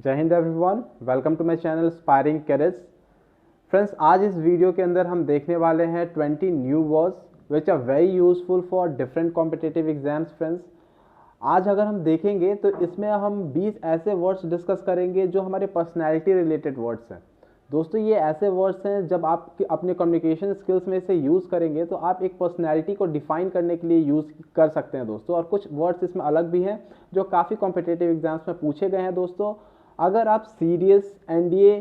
जय Hind everyone, welcome to my channel aspiring careers. Friends, आज इस वीडियो के अंदर हम देखने वाले हैं 20 new words which are very useful for different competitive exams. Friends, आज अगर हम देखेंगे तो इसमें हम 20 ऐसे वर्ड्स डिस्कस करेंगे जो हमारे पर्सनैलिटी रिलेटेड वर्ड्स हैं। दोस्तों, ये ऐसे वर्ड्स हैं जब आप अपने कम्युनिकेशन स्किल्स में से यूज़ करेंगे तो आप एक पर्सनैलिटी को डिफाइन करने के लिए यूज़ कर सकते हैं दोस्तों। और कुछ वर्ड्स इसमें अलग भी हैं जो काफ़ी कॉम्पिटिटिव एग्जाम्स में पूछे गए हैं दोस्तों। अगर आप सीडीएस, एनडीए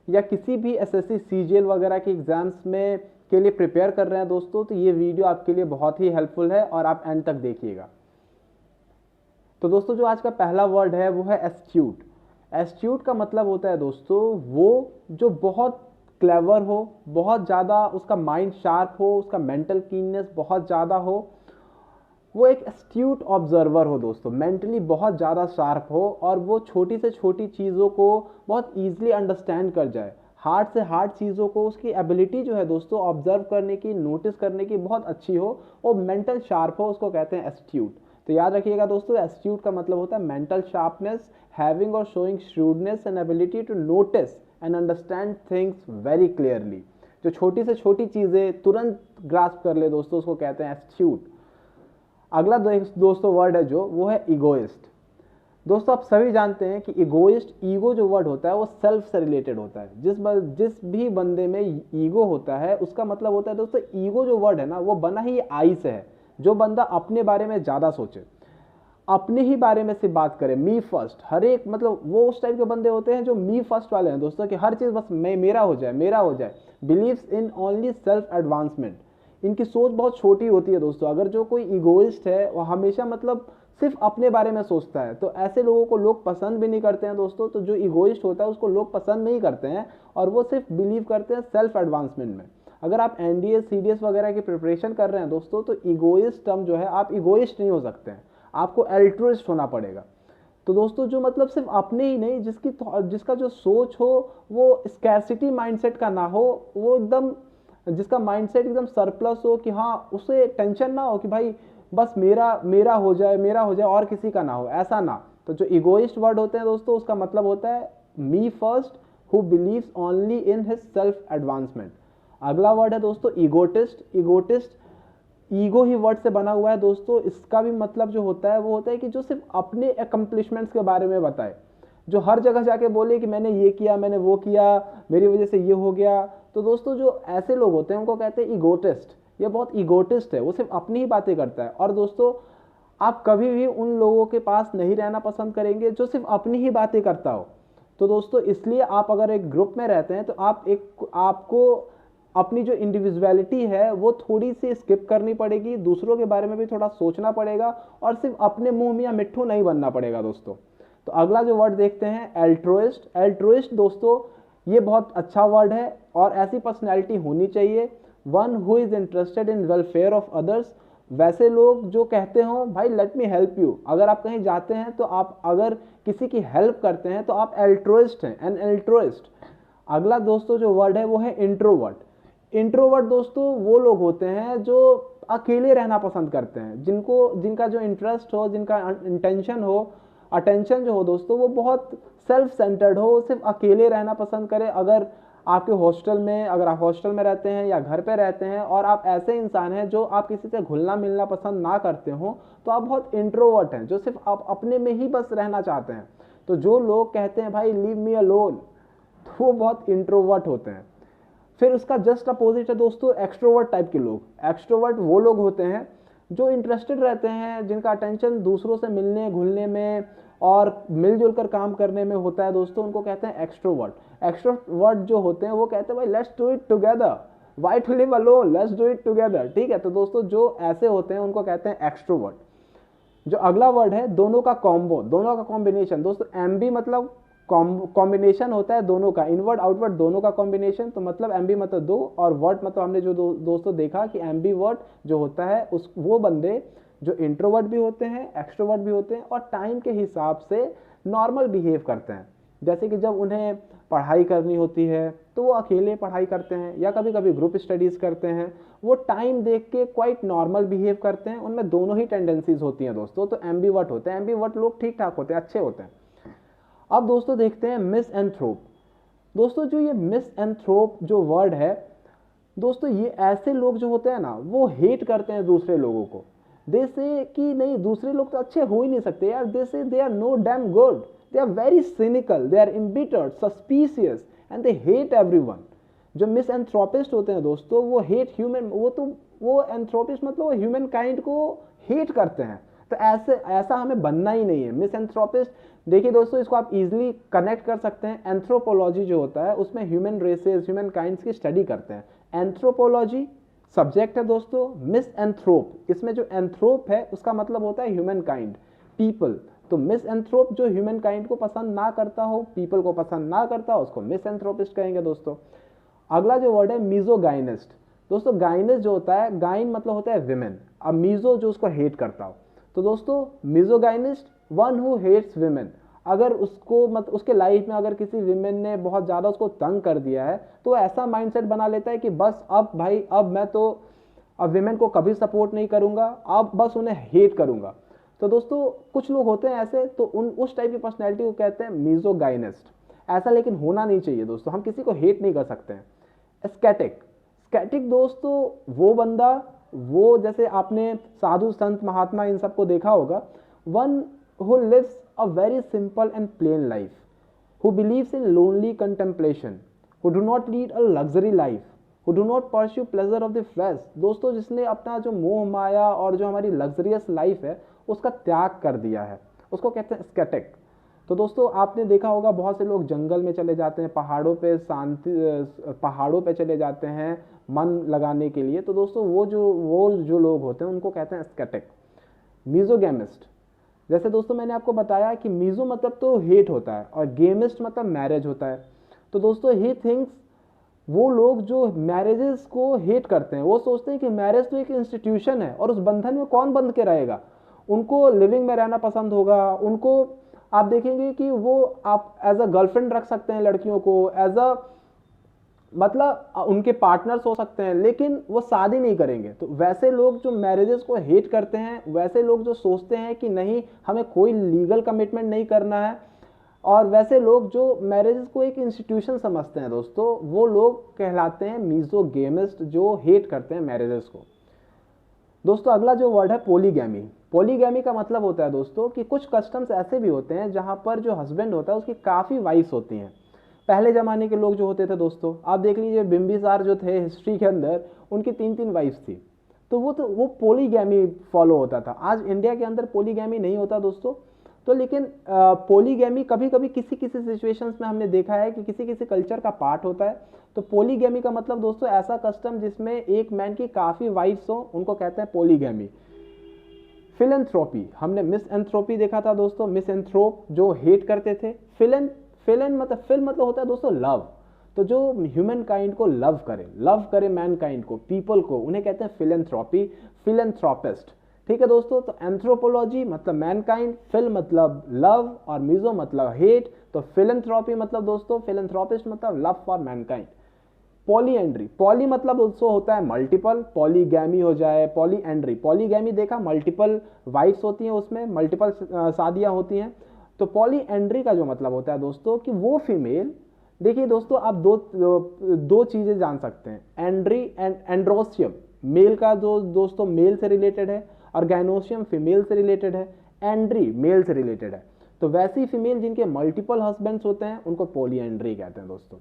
या किसी भी एसएससी, सीजीएल वगैरह के एग्जाम्स में के लिए प्रिपेयर कर रहे हैं दोस्तों, तो ये वीडियो आपके लिए बहुत ही हेल्पफुल है और आप एंड तक देखिएगा। तो दोस्तों, जो आज का पहला वर्ड है वो है एस्ट्यूट। एस्ट्यूट का मतलब होता है दोस्तों वो जो बहुत क्लेवर हो, बहुत ज़्यादा उसका माइंड शार्प हो, उसका मेंटल कीननेस बहुत ज़्यादा हो, वो एक एस्ट्यूट ऑब्जर्वर हो दोस्तों। मेंटली बहुत ज़्यादा शार्प हो और वो छोटी से छोटी चीज़ों को बहुत ईजिली अंडरस्टैंड कर जाए। हार्ड से हार्ड चीज़ों को उसकी एबिलिटी जो है दोस्तों ऑब्जर्व करने की, नोटिस करने की बहुत अच्छी हो और मेंटल शार्प हो, उसको कहते हैं एस्ट्यूट। तो याद रखिएगा दोस्तों, एस्ट्यूट का मतलब होता है मेंटल शार्पनेस, हैविंग और showing shrewdness and ability to notice and understand things very clearly. जो छोटी से छोटी चीज़ें तुरंत ग्रास्प कर ले दोस्तों, उसको कहते हैं एस्ट्यूट। अगला दोस्तों वर्ड है जो वो है इगोइस्ट। दोस्तों, आप सभी जानते हैं कि इगोइस्ट, ईगो जो वर्ड होता है वो सेल्फ से रिलेटेड होता है। जिस भी बंदे में ईगो होता है उसका मतलब होता है दोस्तों, ईगो जो वर्ड है ना वो बना ही आई से है। जो बंदा अपने बारे में ज़्यादा सोचे, अपने ही बारे में से बात करें, मी फर्स्ट, हर एक, मतलब वो उस टाइप के बंदे होते हैं जो मी फर्स्ट वाले हैं दोस्तों, कि हर चीज़ बस मेरा हो जाए, मेरा हो जाए। Believes in only self advancement. इनकी सोच बहुत छोटी होती है दोस्तों। अगर जो कोई इगोइस्ट है वो हमेशा मतलब सिर्फ अपने बारे में सोचता है तो ऐसे लोगों को लोग पसंद भी नहीं करते हैं दोस्तों। तो जो इगोइस्ट होता है उसको लोग पसंद नहीं करते हैं और वो सिर्फ बिलीव करते हैं सेल्फ एडवांसमेंट में। अगर आप एनडीए, सीडीएस वगैरह की प्रिपरेशन कर रहे हैं दोस्तों, तो इगोइस्ट टर्म जो है, आप इगोइस्ट नहीं हो सकते हैं, आपको एल्ट्रुइस्ट होना पड़ेगा। तो दोस्तों, जो मतलब सिर्फ अपने ही नहीं, जिसका जो सोच हो वो स्कैरसिटी माइंडसेट का ना हो, वो एकदम, जिसका माइंडसेट एकदम सरप्लस हो, कि हाँ उसे टेंशन ना हो कि भाई बस मेरा मेरा हो जाए, मेरा हो जाए और किसी का ना हो, ऐसा ना। तो जो इगोइस्ट वर्ड होते हैं दोस्तों, उसका मतलब होता है me first, who believes only in his self advancement. अगला वर्ड है दोस्तों ईगोटिस्ट। ईगोटिस्ट ईगो ही वर्ड से बना हुआ है दोस्तों। इसका भी मतलब जो होता है वो होता है कि जो सिर्फ अपने अकम्प्लिशमेंट्स के बारे में बताए, जो हर जगह जाके बोले कि मैंने ये किया, मैंने वो किया, मेरी वजह से ये हो गया। तो दोस्तों, जो ऐसे लोग होते हैं उनको कहते हैं ईगोटिस्ट। ये बहुत ईगोटिस्ट है, वो सिर्फ अपनी ही बातें करता है। और दोस्तों, आप कभी भी उन लोगों के पास नहीं रहना पसंद करेंगे जो सिर्फ अपनी ही बातें करता हो। तो दोस्तों, इसलिए आप अगर एक ग्रुप में रहते हैं तो आपको अपनी जो इंडिविजुअलिटी है वो थोड़ी सी स्किप करनी पड़ेगी, दूसरों के बारे में भी थोड़ा सोचना पड़ेगा और सिर्फ अपने मुंह में या मिट्ठू नहीं बनना पड़ेगा दोस्तों। तो अगला जो वर्ड देखते हैं एल्ट्रुइस्ट। एल्ट्रुइस्ट दोस्तों, ये बहुत अच्छा वर्ड है और ऐसी पर्सनैलिटी होनी चाहिए, one who is interested in welfare of others. वैसे लोग जो कहते हो भाई लेट मी हेल्प यू, अगर आप कहीं जाते हैं तो आप अगर किसी की हेल्प करते हैं तो आप एल्ट्रुइस्ट हैं, एन एल्ट्रुइस्ट। अगला दोस्तों जो वर्ड है वो है इंट्रोवर्ट। इंट्रोवर्ट दोस्तों वो लोग होते हैं जो अकेले रहना पसंद करते हैं, जिनका जो इंटरेस्ट हो, जिनका इंटेंशन हो, अटेंशन जो हो दोस्तों, वो बहुत सेल्फ सेंटर्ड हो, सिर्फ अकेले रहना पसंद करे। अगर आप हॉस्टल में रहते हैं या घर पे रहते हैं और आप ऐसे इंसान हैं जो आप किसी से घुलना मिलना पसंद ना करते हो, तो आप बहुत इंट्रोवर्ट हैं, जो सिर्फ आप अपने में ही बस रहना चाहते हैं। तो जो लोग कहते हैं भाई लीव मी अलोन, तो वो बहुत इंट्रोवर्ट होते हैं। फिर उसका जस्ट अपोजिट है दोस्तों एक्सट्रोवर्ट टाइप के लोग। एक्सट्रोवर्ट वो लोग होते हैं जो इंटरेस्टेड रहते हैं, जिनका अटेंशन दूसरों से मिलने घुलने में और मिलजुल कर काम करने में होता है दोस्तों, उनको कहते हैं एक्सट्रोवर्ट। एक्सट्रोवर्ट जो होते हैं वो कहते हैं भाई let's do it together, why to live alone, let's do it together. ठीक है, तो दोस्तों जो ऐसे होते हैं उनको कहते हैं एक्सट्रोवर्ट। जो अगला वर्ड है दोनों का कॉम्बो, दोनों का कॉम्बिनेशन दोस्तों, एमबी मतलब कॉम्बिनेशन होता है दोनों का, इनवर्ड आउटवर्ड दोनों का कॉम्बिनेशन। तो मतलब एमबी मतलब दो, और वर्ड मतलब हमने जो दोस्तों देखा कि एमबी वर्ड जो होता है उस वो बंदे जो इंट्रोवर्ट भी होते हैं, एक्सट्रोवर्ट भी होते हैं और टाइम के हिसाब से नॉर्मल बिहेव करते हैं। जैसे कि जब उन्हें पढ़ाई करनी होती है तो वो अकेले पढ़ाई करते हैं या कभी कभी ग्रुप स्टडीज़ करते हैं, वो टाइम देख के क्वाइट नॉर्मल बिहेव करते हैं। उनमें दोनों ही टेंडेंसीज होती हैं दोस्तों, तो एम्बीवर्ट होते हैं। एम्बीवर्ट लोग ठीक ठाक होते हैं, अच्छे होते हैं। अब दोस्तों देखते हैं मिसएंथ्रोप। दोस्तों जो ये मिसएंथ्रोप जो वर्ड है दोस्तों, ये ऐसे लोग जो होते हैं ना, वो हेट करते हैं दूसरे लोगों को। दे से कि नहीं, दूसरे लोग तो अच्छे हो ही नहीं सकते यार। They say they are no damn good, they are very cynical, they are embittered, suspicious and they hate everyone. जो मिसएंथ्रोपिस्ट होते हैं दोस्तों, वो हेट ह्यूमन, वो एंथ्रोपिस्ट मतलब वो ह्यूमन काइंड को हेट करते हैं। तो ऐसा हमें बनना ही नहीं है मिसएंथ्रोपिस्ट। देखिए दोस्तों, इसको आप इजीली कनेक्ट कर सकते हैं। एंथ्रोपोलॉजी जो होता है उसमें ह्यूमन रेसेस, ह्यूमन काइंड्स की स्टडी करते हैं। एंथ्रोपोलॉजी सब्जेक्ट है दोस्तों, मिसएंथ्रोप, इसमें जो एंथ्रोप है उसका मतलब होता है ह्यूमन काइंड, पीपल। तो मिसएंथ्रोप जो ह्यूमन काइंड को पसंद ना करता हो, पीपल को पसंद ना करता हो, उसको मिसएंथ्रोपिस्ट कहेंगे दोस्तों। अगला जो वर्ड है मीजोगाइनिस्ट। दोस्तों गाइनिस्ट जो होता है, गाइन मतलब होता है विमेन, अब मीजो जो उसको हेट करता हो। तो दोस्तों मिजोगाइनिस्ट वन हु हेट्स विमेन। अगर उसको उसके लाइफ में अगर किसी विमेन ने बहुत ज़्यादा उसको तंग कर दिया है, तो ऐसा माइंडसेट बना लेता है कि बस अब भाई, अब मैं तो अब विमेन को कभी सपोर्ट नहीं करूंगा, अब बस उन्हें हेट करूंगा। तो दोस्तों कुछ लोग होते हैं ऐसे, तो उस टाइप की पर्सनैलिटी को कहते हैं मीजोगाइनिस्ट। ऐसा लेकिन होना नहीं चाहिए दोस्तों, हम किसी को हेट नहीं कर सकते हैं। स्कैटिक, स्कैटिक दोस्तों वो बंदा, वो जैसे आपने साधु संत महात्मा इन सबको देखा होगा, one who lives a very simple and plain life, who believes in lonely contemplation, who do not lead a luxury life, who do not pursue pleasure of the flesh। दोस्तों जिसने अपना जो मोह माया और जो हमारी लग्जरियस लाइफ है उसका त्याग कर दिया है, उसको कहते हैं स्केटिक। तो दोस्तों आपने देखा होगा बहुत से लोग जंगल में चले जाते हैं, पहाड़ों पे चले जाते हैं मन लगाने के लिए। तो दोस्तों वो जो लोग होते हैं उनको कहते हैं स्केटिक। मीजोगेमिस्ट, जैसे दोस्तों मैंने आपको बताया कि मीजो मतलब तो हेट होता है और गेमिस्ट मतलब मैरिज होता है। तो दोस्तों ही थिंक्स, वो लोग जो मैरिजेस को हेट करते हैं, वो सोचते हैं कि मैरिज तो एक इंस्टीट्यूशन है और उस बंधन में कौन बंध के रहेगा। उनको लिविंग में रहना पसंद होगा। उनको आप देखेंगे कि वो आप एज अ गर्लफ्रेंड रख सकते हैं लड़कियों को, एज अ मतलब उनके पार्टनर्स हो सकते हैं, लेकिन वो शादी नहीं करेंगे। तो वैसे लोग जो मैरिजेस को हेट करते हैं, वैसे लोग जो सोचते हैं कि नहीं हमें कोई लीगल कमिटमेंट नहीं करना है, और वैसे लोग जो मैरिजेस को एक इंस्टीट्यूशन समझते हैं दोस्तों, वो लोग कहलाते हैं मीजोगेमिस्ट, जो हेट करते हैं मैरिजेस को। दोस्तों अगला जो वर्ड है पोलीगैमी। पोलीगैमी का मतलब होता है दोस्तों कि कुछ कस्टम्स ऐसे भी होते हैं जहां पर जो हस्बैंड होता है उसकी काफ़ी वाइफ्स होती हैं। पहले ज़माने के लोग जो होते थे दोस्तों, आप देख लीजिए बिंबिसार जो थे हिस्ट्री के अंदर, उनकी 3-3 वाइफ्स थी। तो वो पोलीगैमी फॉलो होता था। आज इंडिया के अंदर पोलीगैमी नहीं होता दोस्तों। तो लेकिन पोलीगैमी कभी कभी किसी किसी सिचुएशंस में हमने देखा है कि किसी किसी कल्चर का पार्ट होता है। तो पोलीगैमी का मतलब दोस्तों ऐसा कस्टम जिसमें एक मैन की काफ़ी वाइफ्स हो, उनको कहते हैं पोलीगैमी। फिलेंथ्रोपी, हमने मिसएंथ्रोपी देखा था दोस्तों, मिसएंथ्रोप जो हेट करते थे। फिलन मतलब होता है दोस्तों लव। तो जो ह्यूमन काइंड को लव करे मैन काइंड को, पीपल को, उन्हें कहते हैं फिलेंथ्रोपी, फिलेंथ्रोपिस्ट। ठीक है दोस्तों। तो एंथ्रोपोलॉजी मतलब मैनकाइंड, फिल मतलब लव और मीजो मतलब हेट। तो फिलेंथ्रोपी मतलब दोस्तों, फिलेंथ्रोपिस्ट मतलब love for Mankind. Polyandry, poly मतलब दोस्तों होता है मल्टीपल, पॉलीगैमी हो जाए, पॉलीएंड्री। पॉलीगैमी देखा, मल्टीपल वाइफ्स होती हैं, उसमें मल्टीपल शादियां होती हैं। तो पॉलीएंड्री का जो मतलब होता है दोस्तों कि वो फीमेल, देखिए दोस्तों आप दो चीजें जान सकते हैं। एंड्री एंड एंड्रोसियम मेल का जो दोस्तों मेल से रिलेटेड है, और गाइनोसियम फीमेल से रिलेटेड है, एंड्री मेल से रिलेटेड है। तो वैसी फीमेल जिनके मल्टीपल हस्बैंड्स होते हैं उनको पॉलीएंड्री कहते हैं दोस्तों।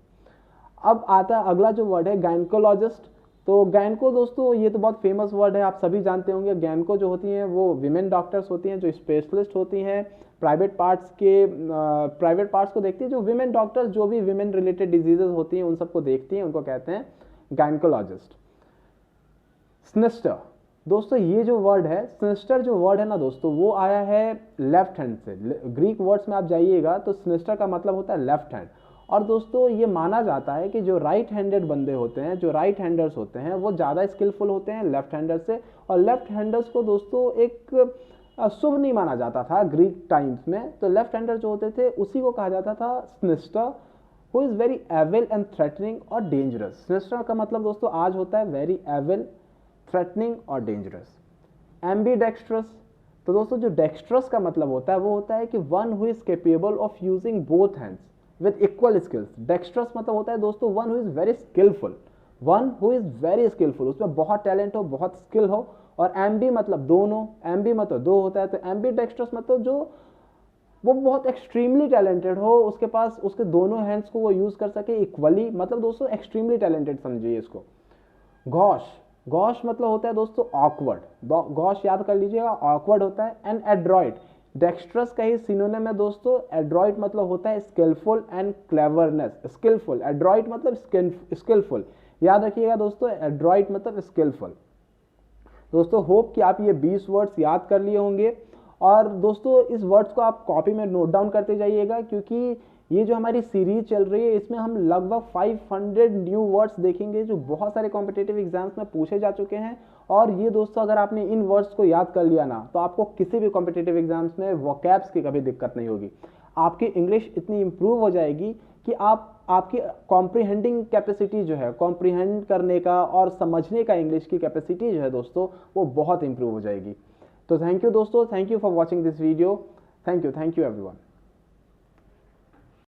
अब आता है अगला जो वर्ड है गायनकोलॉजिस्ट। तो गायनको दोस्तों ये तो बहुत फेमस वर्ड है, आप सभी जानते होंगे। गायनको जो होती हैं वो विमेन डॉक्टर्स होती हैं, जो स्पेशलिस्ट होती हैं प्राइवेट पार्ट्स को देखती है। जो विमेन डॉक्टर्स जो भी विमेन रिलेटेड डिजीजेज होती हैं उन सबको देखती हैं, उनको कहते हैं गायनकोलॉजिस्ट। स्निस्टर, दोस्तों ये जो वर्ड है, स्निस्टर जो वर्ड है ना दोस्तों, वो आया है लेफ्ट हैंड से। ग्रीक वर्ड्स में आप जाइएगा तो स्निस्टर का मतलब होता है लेफ्ट हैंड। और दोस्तों ये माना जाता है कि जो राइट हैंडेड बंदे होते हैं, जो राइट हैंडर्स होते हैं, वो ज़्यादा स्किलफुल होते हैं लेफ्ट हैंडर्स से। और लेफ्ट हैंडर्स को दोस्तों एक शुभ नहीं माना जाता था ग्रीक टाइम्स में। तो लेफ्ट हैंडर जो होते थे उसी को कहा जाता था sinister, who is very evil and threatening और डेंजरस। स्निस्टर का मतलब दोस्तों आज होता है वेरी एविल, थ्रेटनिंग और डेंजरस। एम्बीडेक्स्ट्रस, तो दोस्तों जो डेक्स्ट्रस का मतलब होता है वो होता है कि one who is capable of using both hands with equal skills. Dextrous मतलब होता है दोस्तों one who is very skillful, one who is very skillful, उसमें बहुत टैलेंट हो, बहुत स्किल हो। और एम्बी मतलब दोनों, एम्बी मतलब दो होता है, तो एम्बी डेक्स्ट्रस मतलब जो वो बहुत एक्सट्रीमली टैलेंटेड हो, उसके पास उसके दोनों हैंड्स को वो यूज कर सके इक्वली, मतलब दोस्तों एक्सट्रीमली टैलेंटेड समझिए इसको। गॉश, गॉश मतलब होता है दोस्तों ऑकवर्ड, गॉश याद कर लीजिएगा, ऑकवर्ड होता है। एंड एड्रॉइट, डेक्स्ट्रस का ही सिनोनिम है दोस्तों, एड्रॉइट मतलब होता है skillful and cleverness. Skillful, adroit मतलब स्किलफुल, याद रखिएगा दोस्तों, एड्रॉइट मतलब स्किलफुल। दोस्तों होप कि आप ये 20 वर्ड्स याद कर लिए होंगे, और दोस्तों इस वर्ड्स को आप कॉपी में नोट डाउन करते जाइएगा, क्योंकि ये जो हमारी सीरीज चल रही है इसमें हम लगभग 500 न्यू वर्ड्स देखेंगे जो बहुत सारे कॉम्पिटिटिव एग्जाम्स में पूछे जा चुके हैं। और ये दोस्तों अगर आपने इन वर्ड्स को याद कर लिया ना, तो आपको किसी भी कॉम्पिटिटिव एग्जाम्स में वोकैब्स की कभी दिक्कत नहीं होगी। आपकी इंग्लिश इतनी इंप्रूव हो जाएगी कि आपकी कॉम्प्रिहेंडिंग कैपेसिटी जो है, कॉम्प्रिहेंड करने का और समझने का इंग्लिश की कैपेसिटी जो है दोस्तों, वो बहुत इंप्रूव हो जाएगी। तो थैंक यू दोस्तों, thank you for watching this video, thank you everyone.